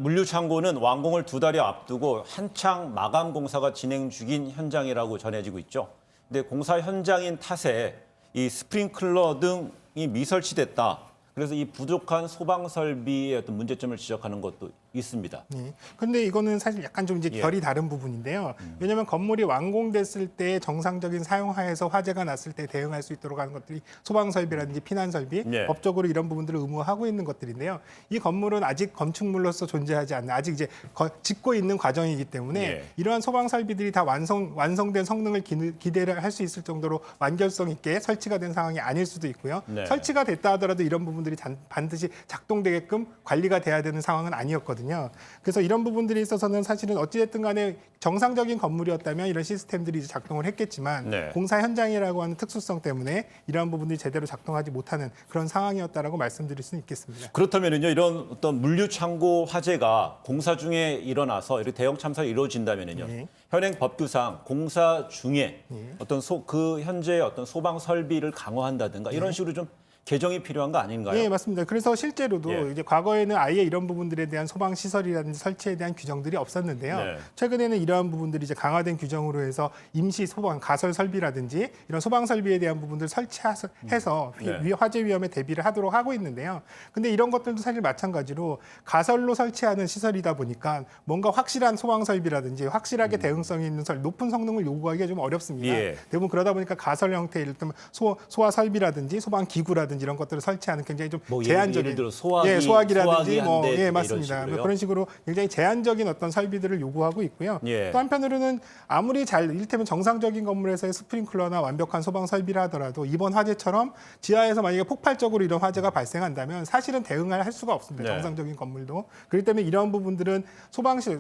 물류 창고는 완공을 2달여 앞두고 한창 마감 공사가 진행 중인 현장이라고 전해지고 있죠. 근데 공사 현장인 탓에 이 스프링클러 등이 미설치됐다. 그래서 이 부족한 소방 설비의 어떤 문제점을 지적하는 것도 있습니다. 네. 근데 이거는 사실 약간 좀 이제 결이 다른 부분인데요. 왜냐하면 건물이 완공됐을 때 정상적인 사용하에서 화재가 났을 때 대응할 수 있도록 하는 것들이 소방 설비라든지 피난 설비, 네. 법적으로 이런 부분들을 의무화하고 있는 것들인데요. 이 건물은 아직 건축물로서 존재하지 않는 아직 이제 짓고 있는 과정이기 때문에 네. 이러한 소방 설비들이 다 완성된 성능을 기대를 할 수 있을 정도로 완결성 있게 설치가 된 상황이 아닐 수도 있고요. 네. 설치가 됐다 하더라도 이런 부분들이 반드시 작동되게끔 관리가 돼야 되는 상황은 아니었거든요. 그래서 이런 부분들이 있어서는 사실은 어찌됐든 간에 정상적인 건물이었다면 이런 시스템들이 이제 작동을 했겠지만 네. 공사 현장이라고 하는 특수성 때문에 이러한 부분들이 제대로 작동하지 못하는 그런 상황이었다라고 말씀드릴 수는 있겠습니다. 그렇다면요, 이런 어떤 물류 창고 화재가 공사 중에 일어나서 이렇게 대형 참사가 이루어진다면요, 네. 현행 법규상 공사 중에 어떤 그 현재의 어떤 소방 설비를 강화한다든가 이런 식으로 좀 개정이 필요한 거 아닌가요? 네, 맞습니다. 그래서 실제로도 예. 이제 과거에는 아예 이런 부분들에 대한 소방 시설이라든지 설치에 대한 규정들이 없었는데요. 네. 최근에는 이러한 부분들이 이제 강화된 규정으로 해서 임시 소방 가설 설비라든지 이런 소방 설비에 대한 부분들 설치해서 네. 화재 위험에 대비를 하도록 하고 있는데요. 근데 이런 것들도 사실 마찬가지로 가설로 설치하는 시설이다 보니까 뭔가 확실한 소방 설비라든지 확실하게 대응성이 있는 높은 성능을 요구하기가 좀 어렵습니다. 예. 대부분 그러다 보니까 가설 형태, 예를 들면 소화 설비라든지 소방 기구라든지 이런 것들을 설치하는 굉장히 좀 뭐 제한적인 예를 들어 소화기라든지 소화기라든지 뭐 맞습니다. 그런 식으로 굉장히 제한적인 어떤 설비들을 요구하고 있고요. 예. 또 한편으로는 아무리 이를테면 정상적인 건물에서의 스프링클러나 완벽한 소방 설비를 하더라도 이번 화재처럼 지하에서 만약에 폭발적으로 이런 화재가 발생한다면 사실은 대응을 할 수가 없습니다. 네. 정상적인 건물도. 그렇기 때문에 이런 부분들은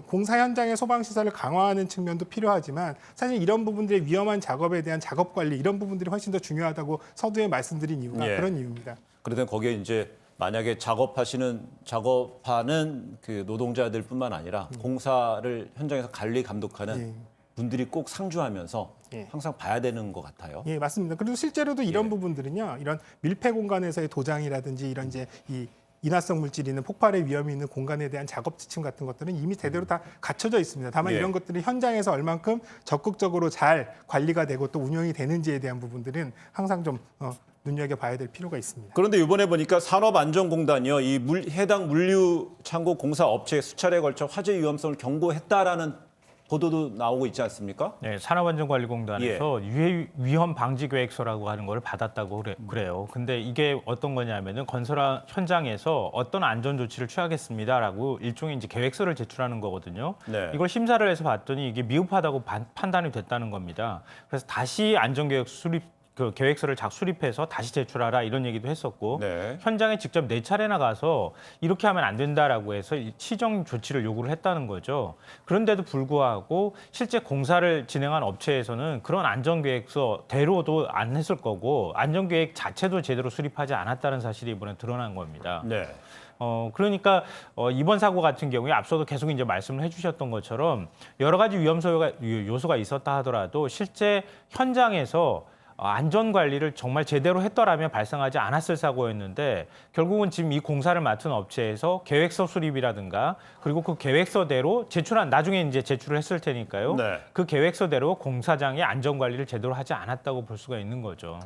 공사 현장의 소방 시설을 강화하는 측면도 필요하지만 사실 이런 부분들의 위험한 작업에 대한 작업 관리 이런 부분들이 훨씬 더 중요하다고 서두에 말씀드린 이유가 예. 그런 이유입니다. 그러다 거기에 이제 만약에 작업하는 그 노동자들뿐만 아니라 공사를 현장에서 관리 감독하는 예. 분들이 꼭 상주하면서 예. 항상 봐야 되는 것 같아요. 예, 맞습니다. 그리고 실제로도 이런 예. 부분들은요, 이런 밀폐 공간에서의 도장이라든지 이런 이제 이 인화성 물질이 있는 폭발의 위험이 있는 공간에 대한 작업 지침 같은 것들은 이미 제대로 다 갖춰져 있습니다. 다만 예. 이런 것들이 현장에서 얼만큼 적극적으로 잘 관리가 되고 또 운영이 되는지에 대한 부분들은 항상 좀 눈여겨봐야 될 필요가 있습니다. 그런데 이번에 보니까 산업안전공단이요, 해당 물류 창고 공사 업체에 수차례에 걸쳐 화재 위험성을 경고했다라는 보도도 나오고 있지 않습니까? 네, 산업안전관리공단에서 유해 위험 방지 계획서라고 하는 걸 받았다고 그래요. 근데 이게 어떤 거냐면은 건설 현장에서 어떤 안전 조치를 취하겠습니다라고 일종의 이제 계획서를 제출하는 거거든요. 네. 이걸 심사를 해서 봤더니 이게 미흡하다고 판단이 됐다는 겁니다. 그래서 다시 안전계획 그 계획서를 작수립해서 다시 제출하라 이런 얘기도 했었고 네. 현장에 직접 4차례나 가서 이렇게 하면 안 된다라고 해서 시정 조치를 요구를 했다는 거죠. 그런데도 불구하고 실제 공사를 진행한 업체에서는 그런 안전계획서대로도 안 했을 거고 안전계획 자체도 제대로 수립하지 않았다는 사실이 이번에 드러난 겁니다. 네. 그러니까 이번 사고 같은 경우에 앞서도 계속 이제 말씀을 해주셨던 것처럼 여러 가지 위험 요소가 있었다 하더라도 실제 현장에서 안전 관리를 정말 제대로 했더라면 발생하지 않았을 사고였는데 결국은 지금 이 공사를 맡은 업체에서 계획서 수립이라든가 그리고 그 계획서대로 나중에 이제 제출을 했을 테니까요. 네. 그 계획서대로 공사장의 안전 관리를 제대로 하지 않았다고 볼 수가 있는 거죠.